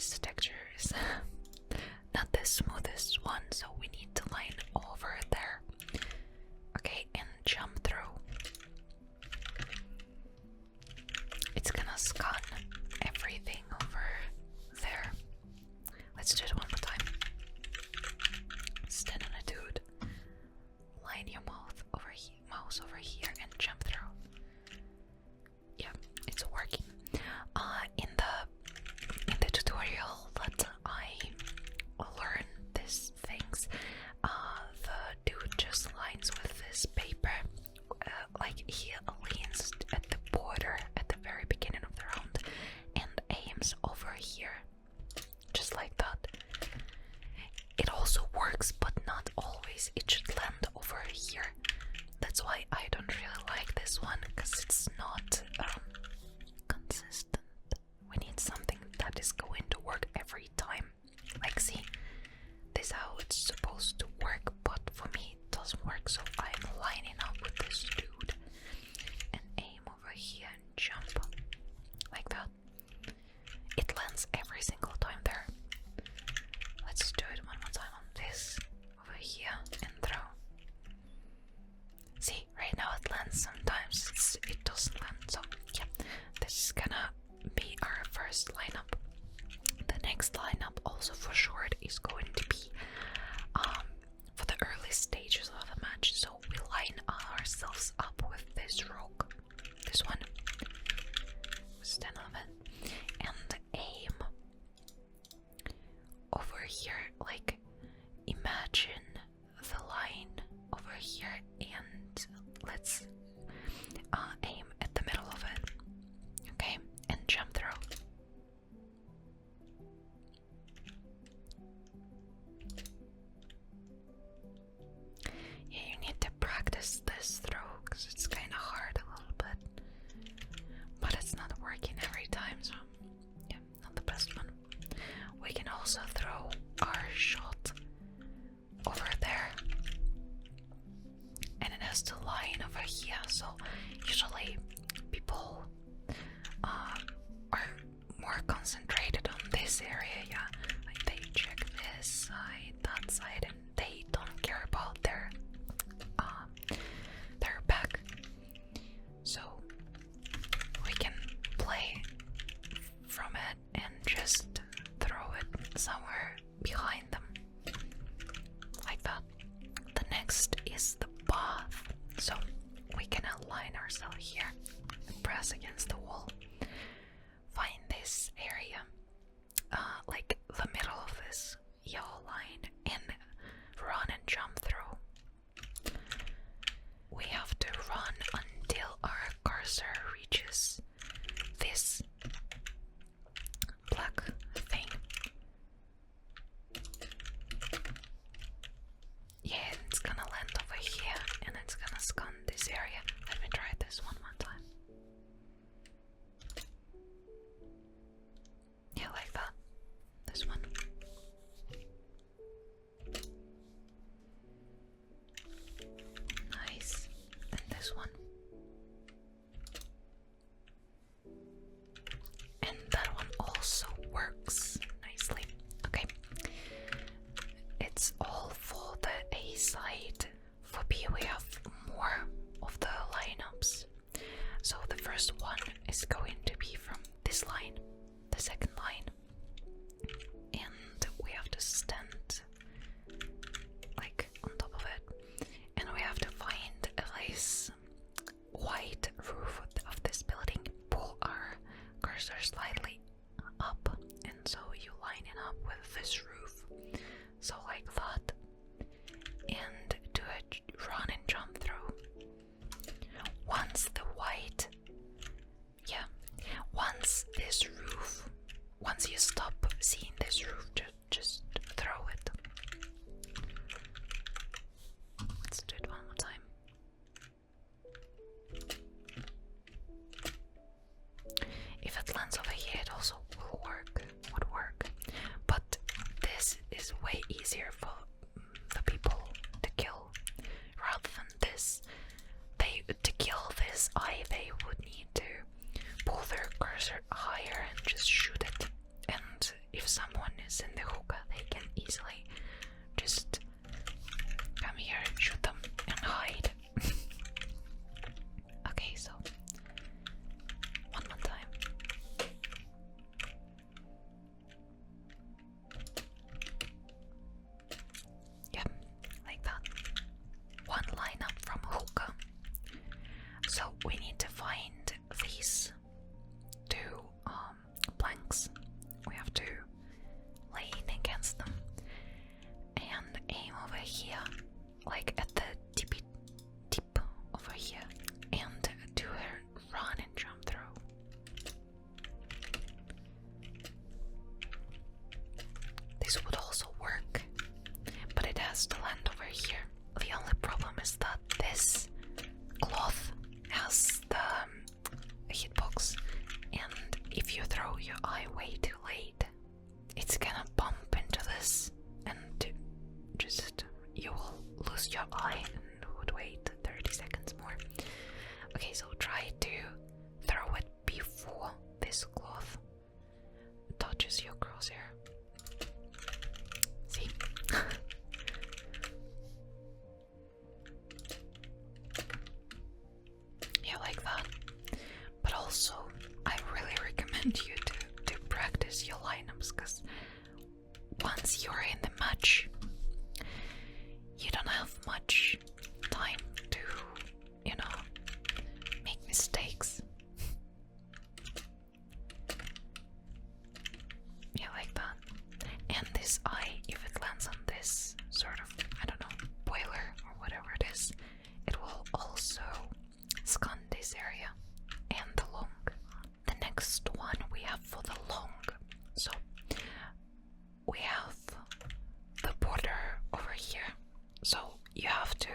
this texture is not the smoothest one, so we need to line over there. Okay, and jump through. It's gonna scan everything over there. Let's do it one more time. Stand on a dude. Line your mouse over here and jump through. Yeah, it's working. In the tutorial that I learned these things, the dude just lines with this paper, like he leans at the border at the very beginning of the round and aims over here, just like that. It also works, but not always. It should land over here. That's why I don't really like this one, because it's not consistent. We need something that is going to work every time. Like, see, this is how it's supposed to work, but for me it doesn't work, so I'm lining up with this dude and aim over here and jump like that. It lands every single time there. Let's do it one more time on this over here and throw. See, right now it lands sometimes, it doesn't land, so yeah, this is gonna be our first lineup. The next lineup, also for short, is going to be for the early stages of the match. So we line ourselves up with this rock, this one, stand on it, and aim over here. Like, imagine the line over here, and let's aim at the middle of it, okay, and jump through. Yeah, you need to practice this throw, because it's kind of hard a little bit, but it's not working every time, so yeah, not the best one. We can also throw our shot over there, and it has to line over here, so usually people are more concentrated on this area, yeah, like they check this side, that side, and they don't care about their back. So we can play from it and just throw it somewhere behind them, like that. The next is the path, so we can align ourselves here and press against the wall. Find this area, like the middle of this yellow line, and run and jump through. We have to run until our cursor reaches this black thing. Yeah, it's gonna land over here and it's gonna scan this area. Let me try this one more time. Yeah, like that. This one. Nice. And this one. And that one also works nicely. Okay. It's all for the A side. For B we have more of the lineups. So the first one is going to be from this line, the second line. And we have to stand like on top of it. And we have to find a nice white roof of this building. Pull our cursor slightly up, and so you line it up with this roof. So like that. And do a run and jump through. Once the white, yeah, once this roof, once you stop seeing this roof, just throw it. Let's do it one more time. If it lands over here, it also would work. But this is way easier for the people to kill rather than this. To kill this eye, they would need to pull their cursor higher and just shoot it. And if someone is in the hookah, they can easily just come here, shoot them, and hide. Okay, so one more time. Yep, like that. One lineup from hookah. So we need to find these two blanks. We have to lean against them and aim over here, like at the tippy tip over here, and do a run and jump throw. This would also work, but it has to land over here. The only problem is that this cloth has the hitbox, and if you throw your eye way too late, it's gonna bump into this, and just you will lose your eye and would wait 30 seconds more. Okay, so try to throw it before this cloth touches your crosshair. See? Yeah, like that. But also, I really recommend you to practice your lineups, because once you're in the match, you don't have much time to, you know, make mistakes. Yeah, like that. And this eye, if it lands on this sort of, I don't know, boiler or whatever it is, it will also scan this area and the long. The next one we have for the long. So we have the border over here. So you have to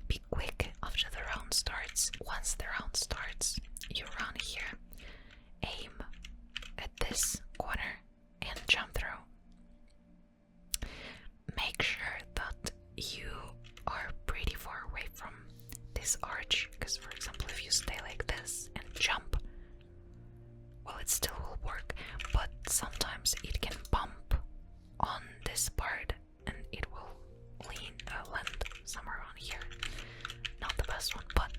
be quick after the round starts. Once the round starts, you run here, aim at this corner, and jump throw. Make sure that you are pretty far away from this arch, because for example, if you stay like this and jump, well, it still will work, but sometimes it can bump on this part and it will land somewhere on here. Not the best one, but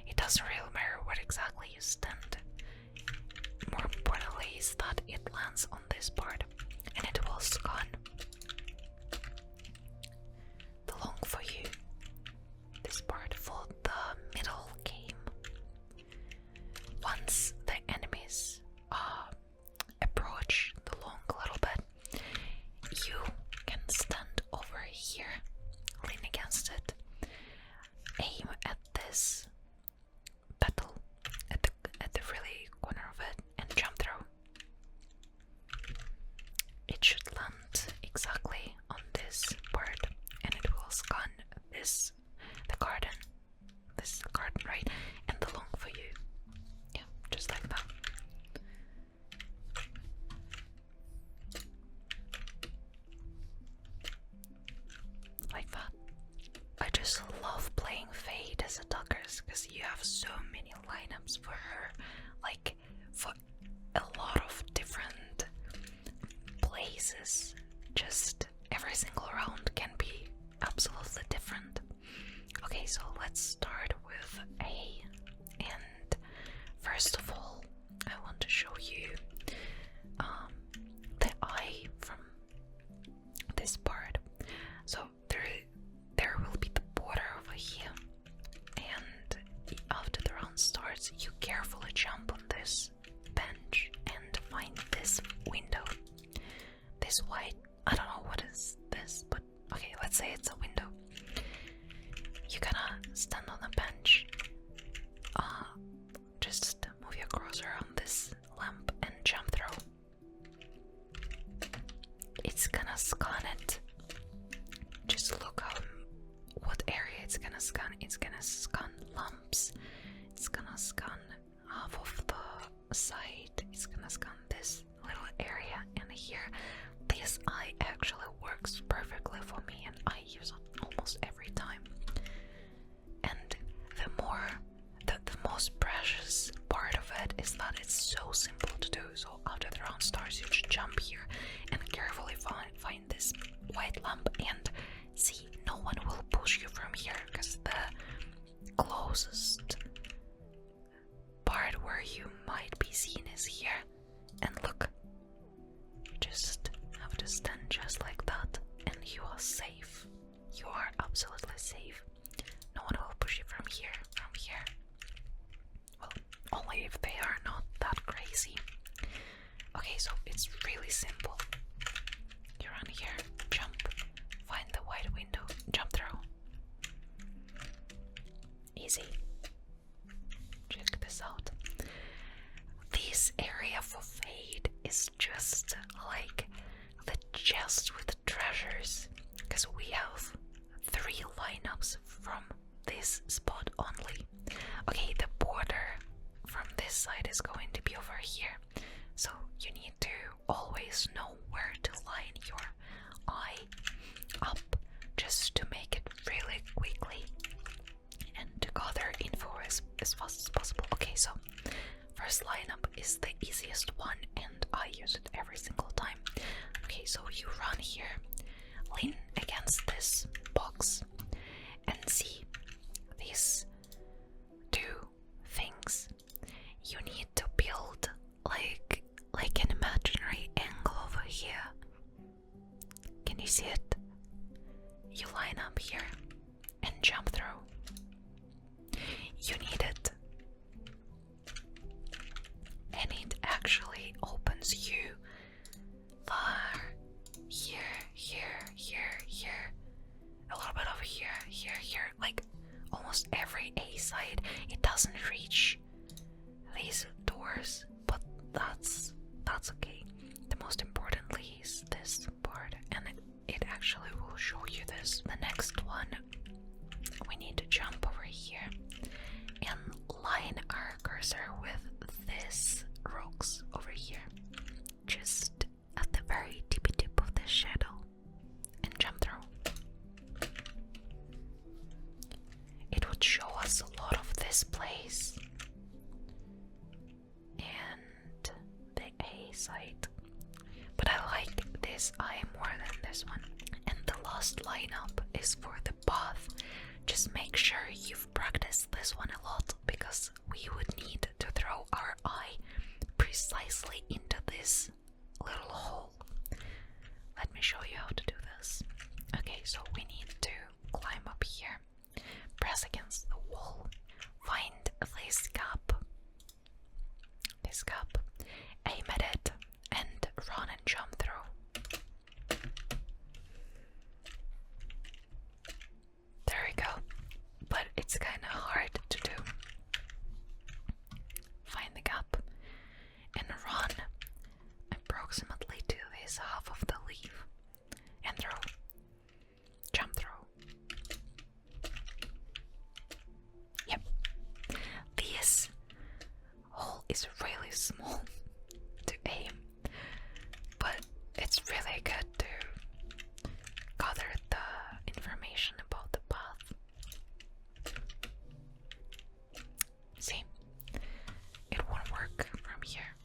it doesn't really matter what exactly you stand. More importantly is that it lands on this part and it will scan the long for you. This part for the middle game. Once the enemies approach the long a little bit, you can stand over here, lean against it, aim at this petal at the really corner of it, and jump throw. It should land exactly on this part, and it will scan the garden, right, and the long for you. Yeah, just like that. Like that. I just love playing Fade as attackers, because you have so many lineups for her, like for a lot of different places. Just every single round can be absolutely different. Okay, so let's start with A, and first of all, I want to show you the eye from this part. So there will be the border over here, and after the round starts, you carefully jump on this bench and find this window. This white, I don't know what is this, but okay, let's say it's a window. You're gonna stand on the bench, just move your cursor on this lamp and jump throw. It's gonna scan it. Just look what area it's gonna scan. It's gonna scan lamps. It's gonna scan half of the side. It's gonna scan this little area, and here this eye actually works perfectly for me, and I use it almost every time. And the most precious part of it is that it's so simple to do. So after the round starts, you just jump here, and stand just like that, and you are safe. You are absolutely safe. No one will push you from here. Well, only if they are not that crazy. Okay, so it's really simple. You run here, jump, find the white window, jump through. Easy. Check this out. This area for Fade is just like the chest with treasures, because we have 3 lineups from this spot only. Okay, the border from this side is going to be over here, so you need to always know where to line your eye up just to make it really quickly and to gather info as fast as possible. Okay, so first lineup is the easiest one and I use it every single time. Okay, so you run here, lean against this box and see these 2 things. You need to build like an imaginary angle over here. Can you see it? You line up here and jump through. You need it. And it actually opens you there, here, a little bit over here, like almost every A side. It doesn't reach these doors, but that's okay. The most importantly is this part, and it actually will show you this. The next one, we need to jump over here and line our cursor with this rocks over here, just at the very tippy tip of the shadow, and jump through. It would show us a lot of this place and the A side, but I like this eye more than this one. And the last lineup is for the path. Just make sure you've practiced this one a lot, because we would need to throw our eye precisely into this little hole. Let me show you how to do this. Okay, so we need to climb up here, press against the wall, find this gap, aim at it, and run and jump through. There we go. But it's kinda hard to do. Find the gap and run approximately to this half of the leaf and throw. Jump through. Yep. This hole is really small to aim, but it's really good to gather the information about the path. See, it won't work from here.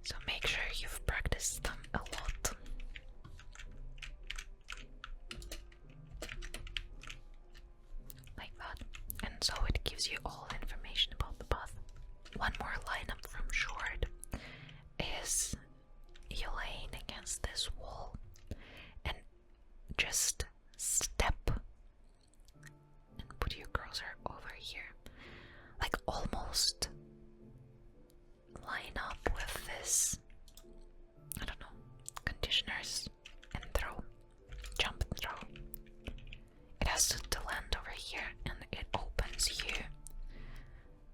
So make sure you've practiced them a lot. Like that. And so it gives you all information about the path. One more lineup from short is you laying against this wall and just step and put your cursor over here. Like almost line up with this, I don't know, conditioners, and throw. Jump and throw. It has to land over here, and it opens you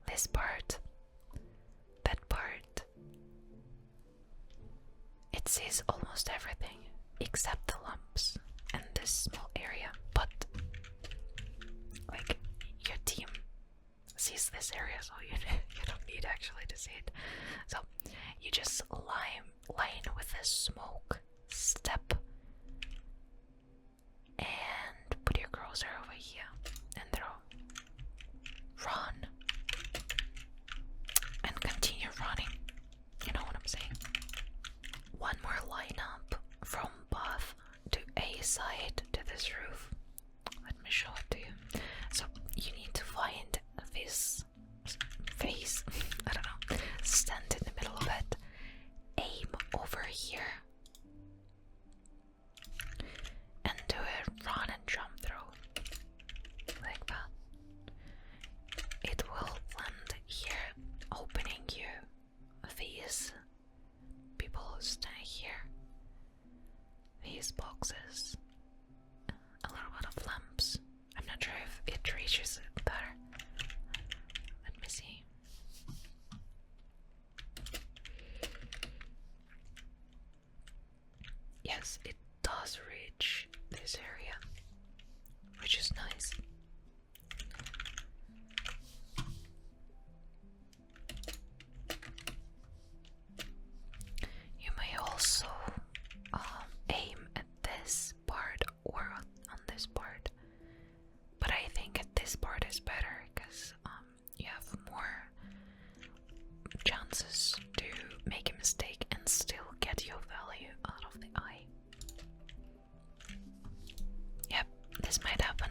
this part, that part. It sees almost everything except the lumps and this small area, but like your team sees this area, so you don't need actually to see it. So you just line with this smoke, step, and put your cursor over here and throw. Run and continue running. You know what I'm saying? One more lineup from path to A side to this roof. Let me show it to you. So you need to find this face, I don't know, stand in the middle of it, aim over here just here. These boxes. A little bit of lamps. I'm not sure if it reaches it better. Let me see. Yes, it does reach this area, which is nice. You may also aim at this part or on this part, but I think at this part is better because you have more chances to make a mistake and still get your value out of the eye. Yep, this might happen.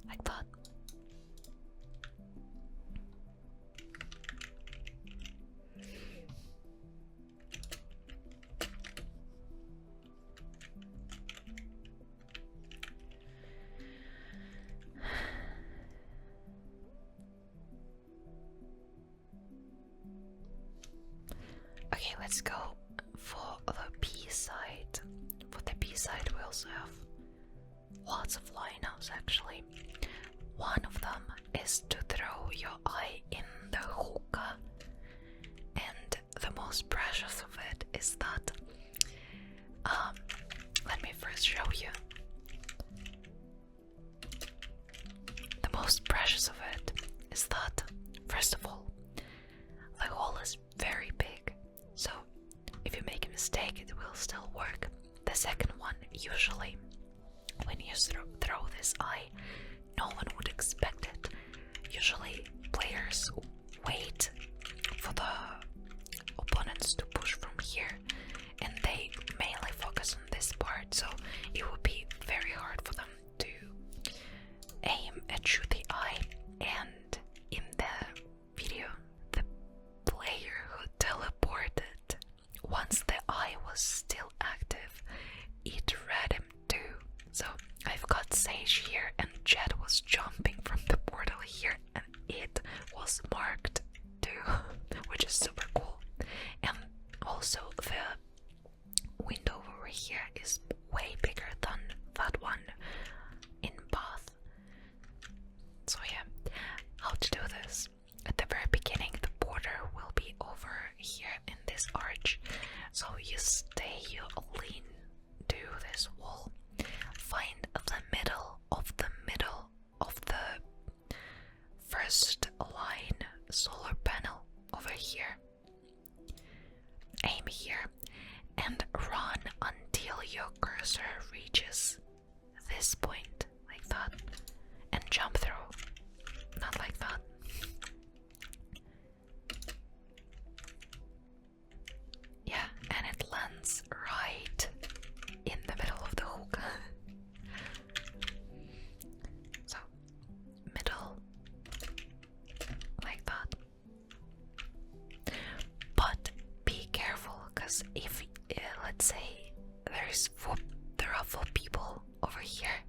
Like that. Okay, let's go for the B side. For the B side, we also have lots of lineups actually. One of them is to throw your eye in the hookah, and the most precious of it is that. Let me first show you. The most precious of it is that, first of all, the hole is very big. So, if you make a mistake, it will still work. The second one, usually, when you throw this eye, no one would expect it. Usually, players wait for the opponents to push from here, and they mainly focus on this part, so it would be very hard for them to aim and shoot the eye. And in the video, the player who teleported, once the eye was still active, it read him too. So I've got Sage here, and Jet was jumping from the portal here, and it was marked too, which is super cool. And also the window over here is way bigger than that one in Bath. So yeah, how to do this? At the very beginning, the border will be over here in this arch. So you lean to this wall, find the middle of the first line solar panel over here. Aim here and run until your cursor reaches this point, like that, and jump through. Not like that. Yeah, and it lands right in the middle of the hookah. So, middle, like that. But be careful, because if, let's say, there are 4 people over here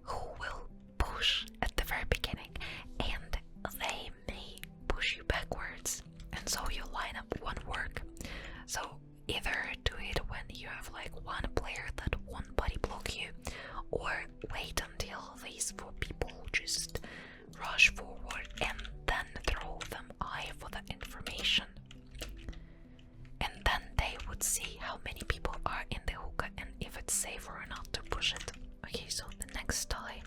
who will push at the very beginning, and they may push you backwards, and so your lineup won't work. So either do it when you have like one player that won't body block you, or wait until these 4 people just rush forward and then throw them eye for the information. And then they would see how many people are in the hookah and if it's safe or not to push it. Okay, so the next tie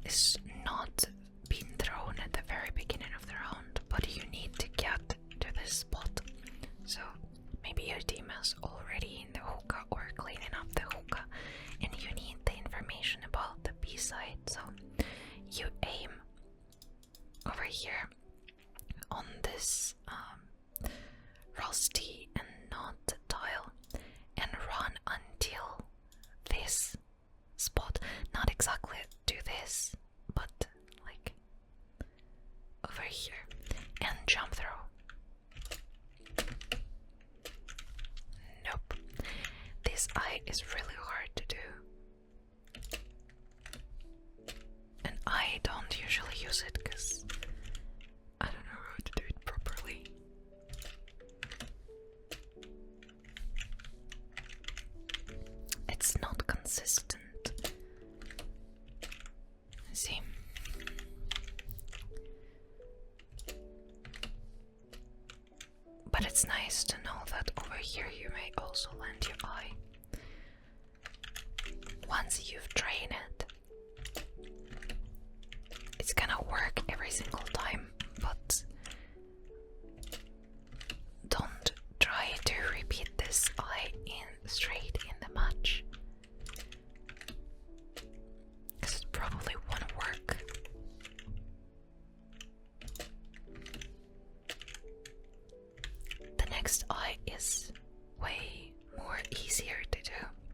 is not being thrown at the very beginning of the round, but you need to get to this spot. So maybe your team is already in the hookah or cleaning up the hookah, and you need the information about the B side. So you aim over here on this rusty and not tile and run until this spot. Not exactly to this, but like over here, and jump through. Nope. This eye is really hard to do, and I don't usually use it it's nice to know that over here you may also land your eye. Once you've trained it, it's gonna work every single time, but don't try to repeat this eye straight in the match, because it probably won't work. The next eye is way more easier to do,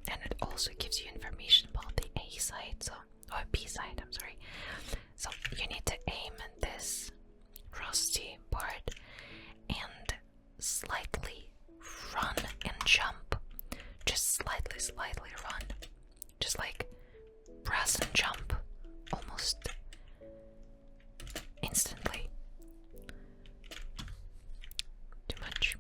and it also gives you information about the A side, or B side, I'm sorry. So you need to aim at this rusty part and slightly run and jump. Just slightly run. Just like press and jump almost instantly. Too much.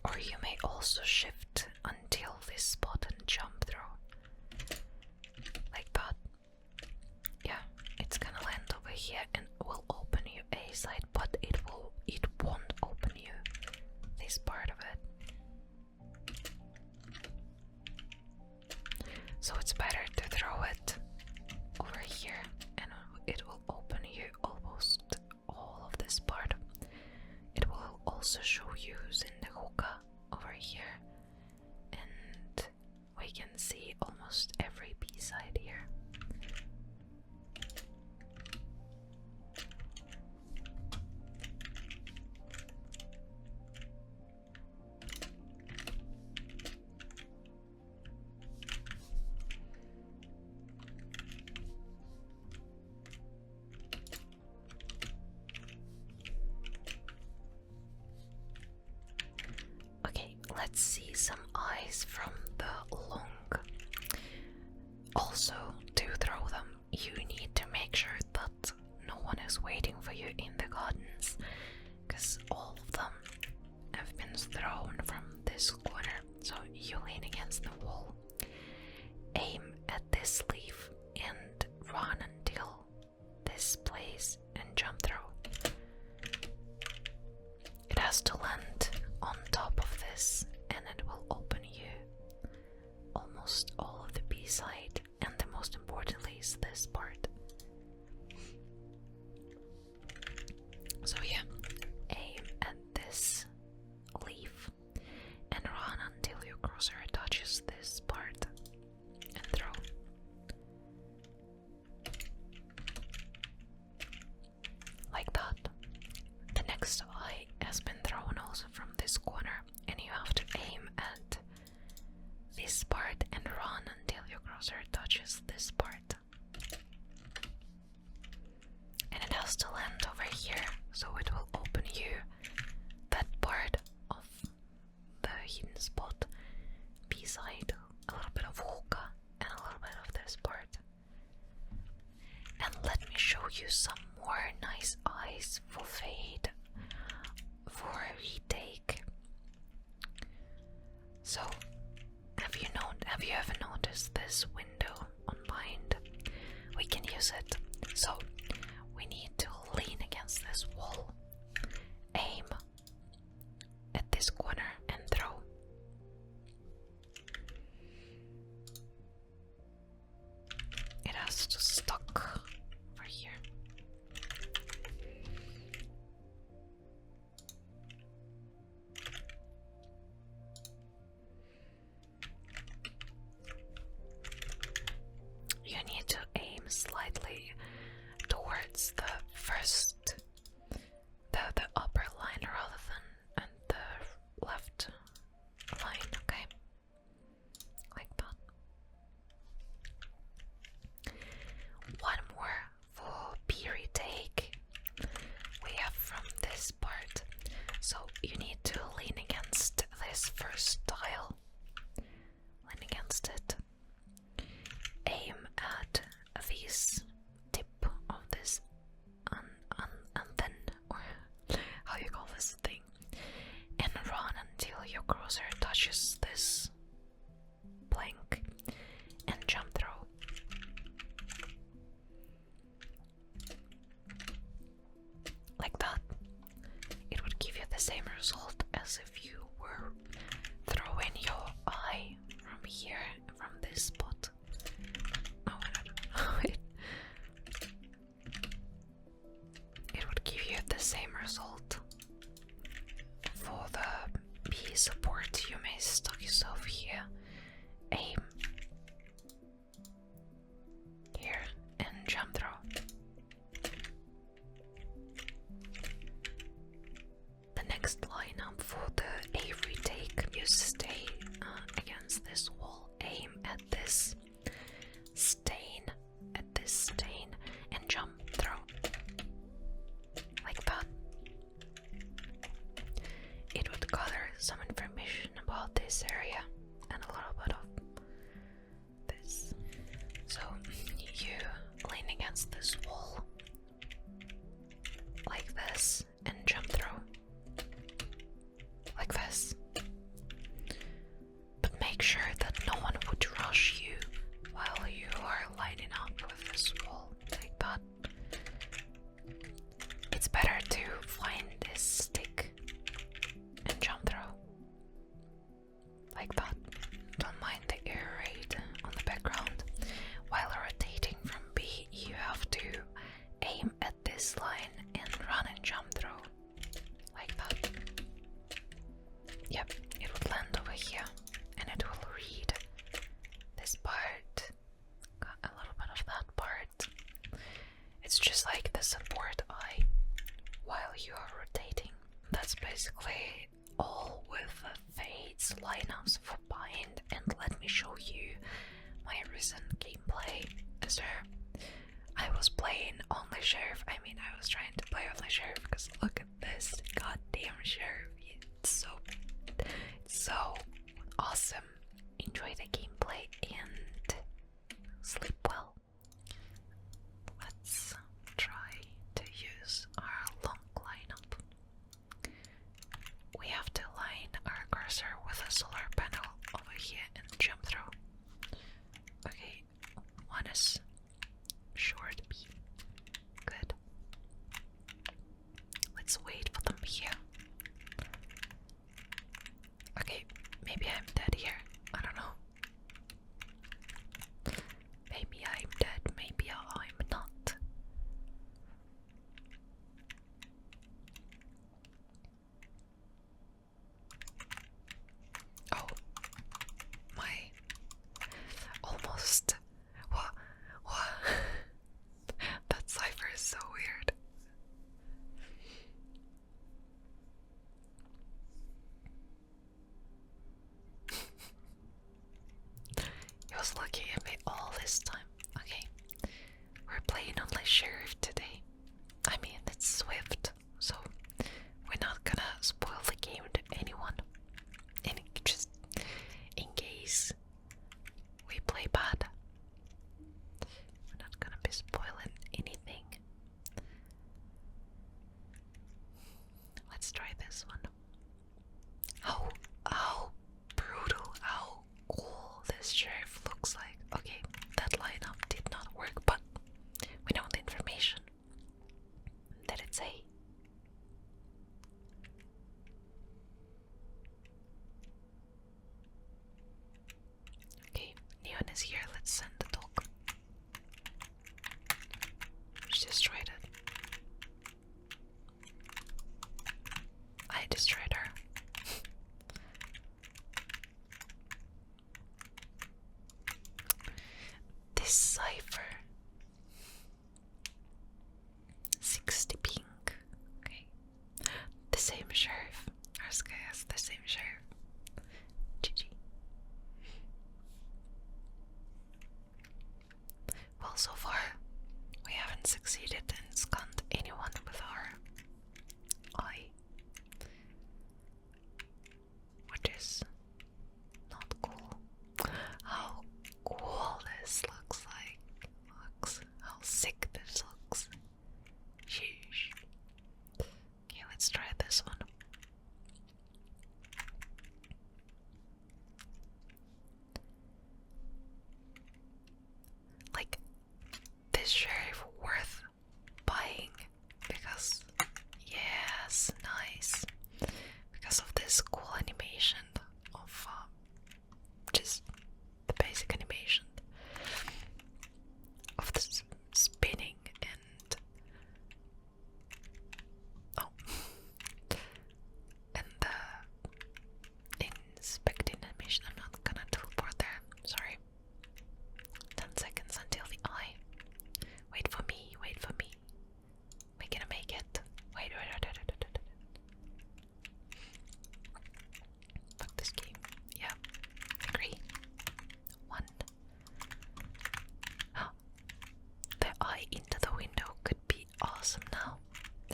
Or you may also shift until this spot and jump through. Like that. Yeah, it's gonna land over here and will open you A side, but it won't open you this part of it. So it's better to throw it over here and it will open you almost all of this part. It will also show you who's in the hookah over here, and we can see almost every B side here. Okay, let's see some eyes from the long. Also, to throw them, you need to make sure that no one is waiting for you in the gardens, because all of them have been thrown from this corner. So you lean against the wall, aim at this leaf, and run until this place and jump throw. It has to land on top of this, and it will open you almost all of the B side, and the most importantly is this part. So yeah, aim at this leaf and run until your crosshair touches this part and throw. Like that. The next eye has been thrown also from this corner, and you have to aim at this part and run until your crosshair touches this part. And it has to land over here, so it will open you that part of the hidden spot, B side, a little bit of hookah, and a little bit of this part. And let me show you some more nice eyes for fade, for retake. So, have you ever noticed this window on bind? We can use it. So, we need to lean against this wall, aim at this corner and throw. It has to stuck over here. You need to aim slightly towards the first, the upper line rather than at the left line, okay? Like that. One more for B retake we have from this part. So you need to lean against this first tile. Lean against it. Aim at this tip of this antenna, or how you call this thing, and run until your crosshair touches this blank and jump throw. Like that. It would give you the same result as if you were throwing your eye from here, from this spot. No, wait. It would give you the same result. For the B support, you may stuck yourself here. Aim here and jump throw. The next lineup for the A retake, you stay against this wall, aim at this stain, and jump throw. Like that. It would gather some information about this area and a little bit of this. So you lean against this wall like this and jump throw like this. But make sure that no one would rush you while you are lining up with this wall like that. It's better to find this stick and jump throw like that. Don't mind the air raid on the background. While rotating from B, you have to aim at this line and run and jump throw like that. Yep, it would land over here and it will read this part. Got a little bit of that part. It's just like the support eye while you are rotating. That's basically all with the fades lineups for bind, and let me show you my recent gameplay. So I was playing only Sheriff. I was trying to play only Sheriff because look at this goddamn Sheriff. It's so awesome. Enjoy the gameplay and sleep well. Let's try to use our long lineup. We have to line our cursor with a solar panel over here and jump throw. Okay, one is short B. Good. Let's wait for them here. Okay, maybe I'm dead here. I don't know. Maybe I'm dead, maybe I'm not. Oh, my. Almost. What? That cipher is so weird. He was looking at me all this time. Okay, we're playing only Sheriff today. It's Swift, so we're not gonna spoil the game to anyone. And just in case we play bad, we're not gonna be spoiling anything. Let's try this one. How brutal, how cool this Sheriff looks like. Okay, that lineup did not work, but we know the information. Did it say? Okay, Neon is here. Let's send the dog. She destroyed it. I destroyed her. This cipher. 60 pink. Okay. The same Sheriff. Our guy has the same Sheriff. GG. Well, so far, we haven't succeeded in scanned anyone with our eye. Which is not cool. How cool this looks like. How sick this looks. Sheesh. Okay, let's try this one.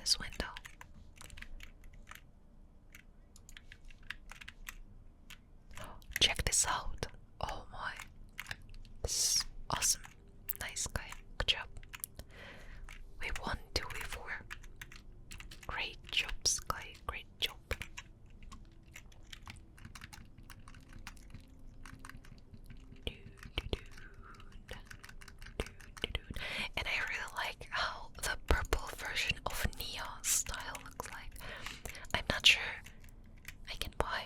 this window. Check this out. Oh my. This is awesome. Nice guy. Good job. We won 2v4. Great job, Sky. Great job. And I really like how the purple version of Neo style looks like. I'm not sure I can buy.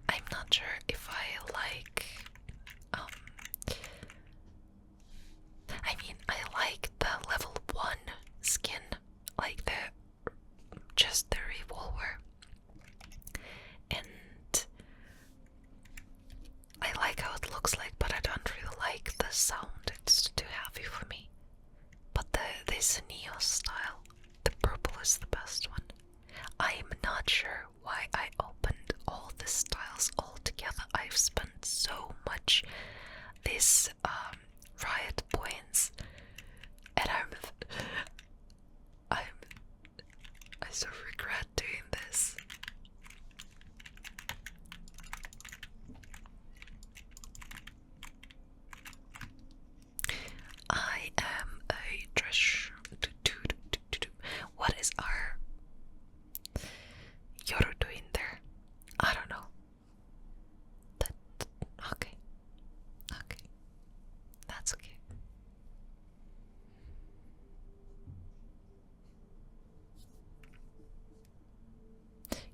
I'm not sure if I like. I mean, I like the level 1 skin, like just the revolver, and I like how it looks like, but I don't really like the sound. It's too heavy for me. But this Neo style, the purple is the best one. I'm not sure why I opened all the styles all together. I've spent so much this riot points, and I so regret doing this. I am a trash. What is our Yoru doing there? I don't know. Okay. Okay. That's okay.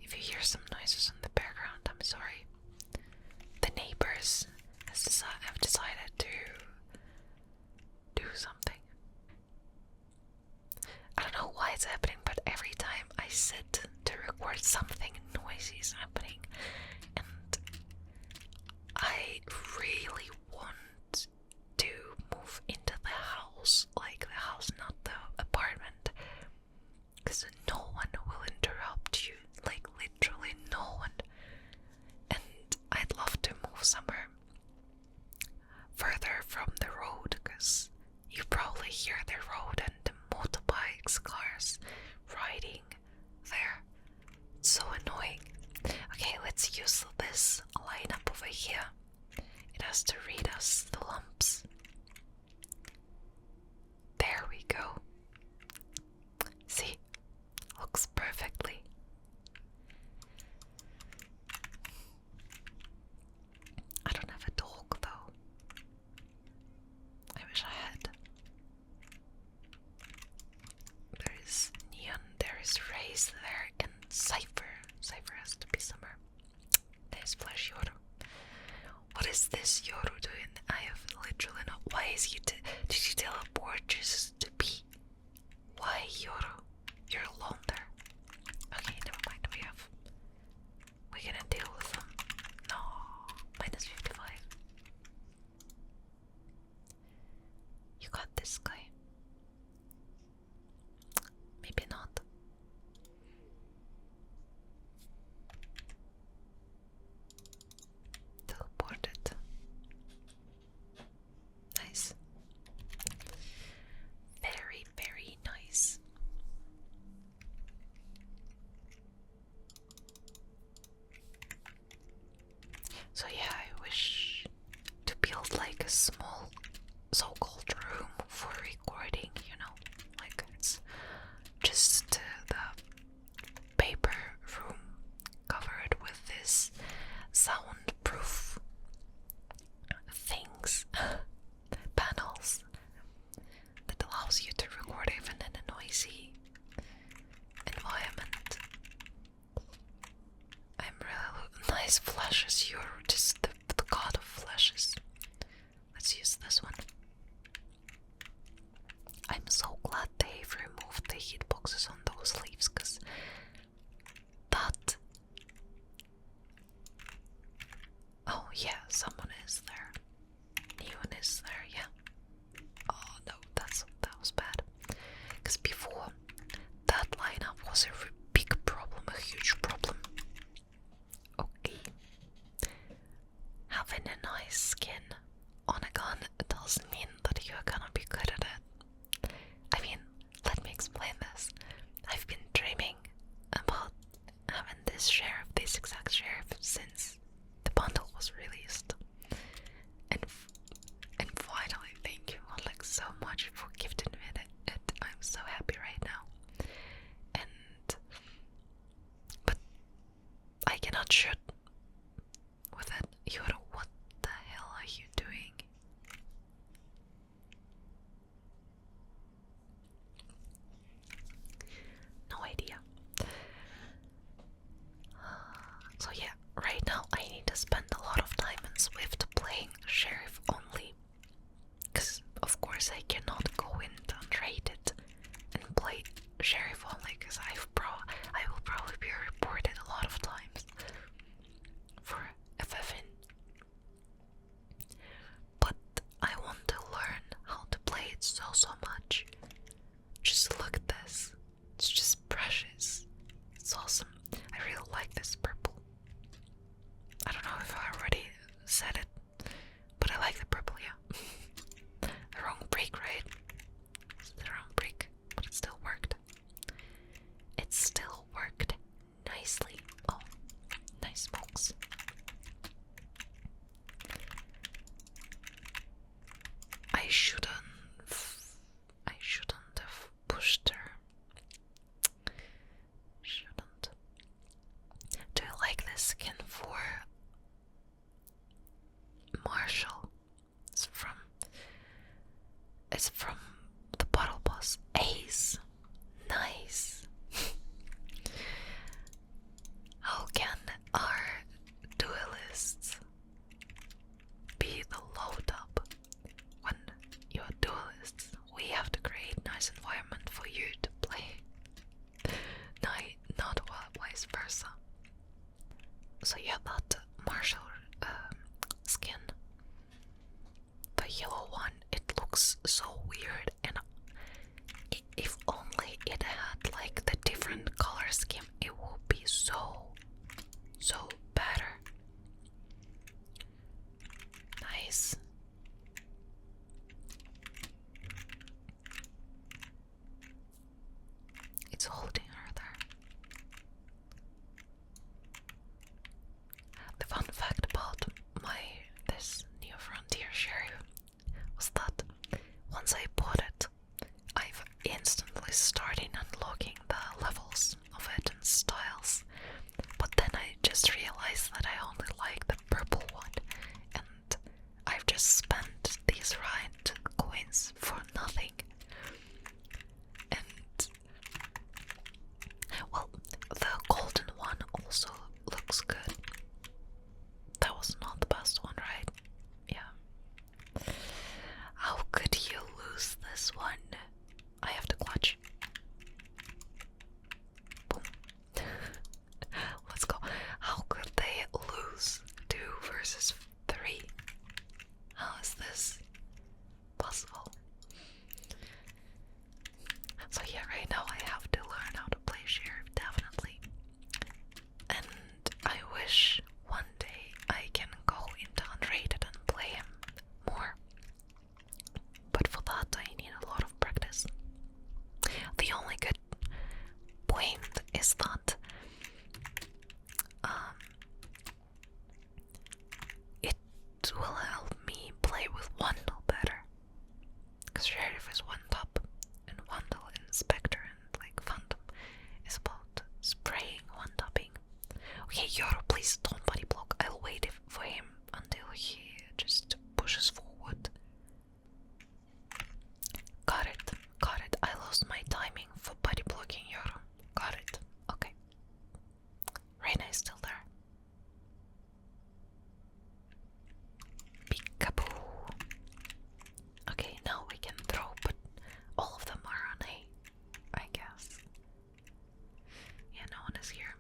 If you hear some noises in the background, I'm sorry. The neighbors have decided to do something. I don't know why it's happening, but every time I sit to record, something noisy is happening, and I really want to move into the house, like the house, not the apartment, because no one will interrupt you, like literally no one. And I'd love to move somewhere further from the road, because you probably hear the road and the motorbikes, cars riding there. It's so annoying. Okay, let's use this lineup over here. It has to read us the lumps. There we go. See? Looks perfectly. I don't have a dog though. I wish I had. There is Neon, there is Raze there, and Cypher. Cypher has to be somewhere. There's Flash Yoru. What is this Yoru doing? I have literally no. Why is he? Did you teleport just to be? Why Yoru? You're alone there. Okay, never mind. We can deal with them. No, minus 55. You got this guy. Maybe not. Teleported. Nice. Very, very nice. So yeah, I wish to build like a small so-called room for recording, you know, like it's just the paper room covered with this soundproof things, panels that allows you to record even in a noisy environment. I'm really nice flashes. You're just the god of flashes. Let's use this one. I'm so glad they've removed the hitboxes on those leaves, because that. Oh yeah, someone is there. Neon is there, yeah. Oh no, that was bad. Because before, that lineup was a big problem, a huge problem. Okay. Having a nice skin on a gun doesn't mean that you're gonna be good at it. I mean, Ace. Nice. How can our duelists be the low top when you're duelists? We have to create nice environment for you to play. Not vice versa. So yeah, that martial skin, the yellow one, it looks so weird, and if only it had like the different color scheme, it would be so better. Nice. It's holding her there. The fun fact about this new Frontier Sheriff was that once I bought it, I've instantly started unlocking the levels of it and styles. But then I just realized that I only like the purple one, and I've just spent these Riot coins for nothing. And well, the golden one also looks good. That was not the best one, right? Yeah. How could you lose this one? I have to clutch. Boom. Let's go. How could they lose 2 versus 3? How is this possible? So yeah, right now I have to learn how to play Sheriff, definitely. And I wish one day I can go into unrated and play him more. But for that I need a lot of practice. The only good point is that it will help me play with Wandle better. Because Sheriff is one top, and Wandle and Spectre and like Phantom is about spraying, one topping. Okay, Yoro, please don't body block. I'll wait for him until he just pushes forward. Got it, got it. I lost my timing for body blocking Yoro. Got it. Okay. Reina is still there. Peekaboo. Okay, now we can throw, but all of them are on A, I guess. Yeah, no one is here.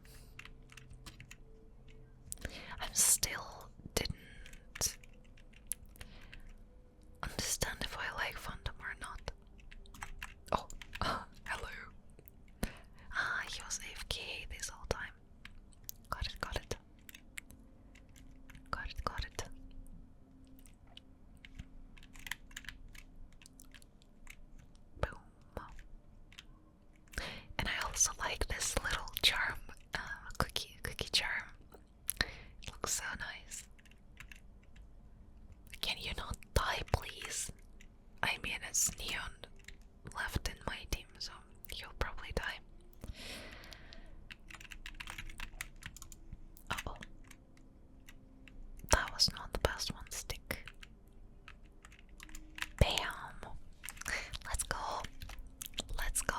I still didn't understand if I like Phantom or not. Oh, hello. He was AFK this whole time. Got it, got it. Got it, got it. Boom. And I also like this little charm, cookie charm. It looks so nice. Can you not die, please? I mean, it's Neon left in my team, so he'll probably die. Uh-oh. That was not the best one. Stick. Bam! Let's go. Let's go.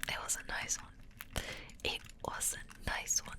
It was a nice one. It was a nice one.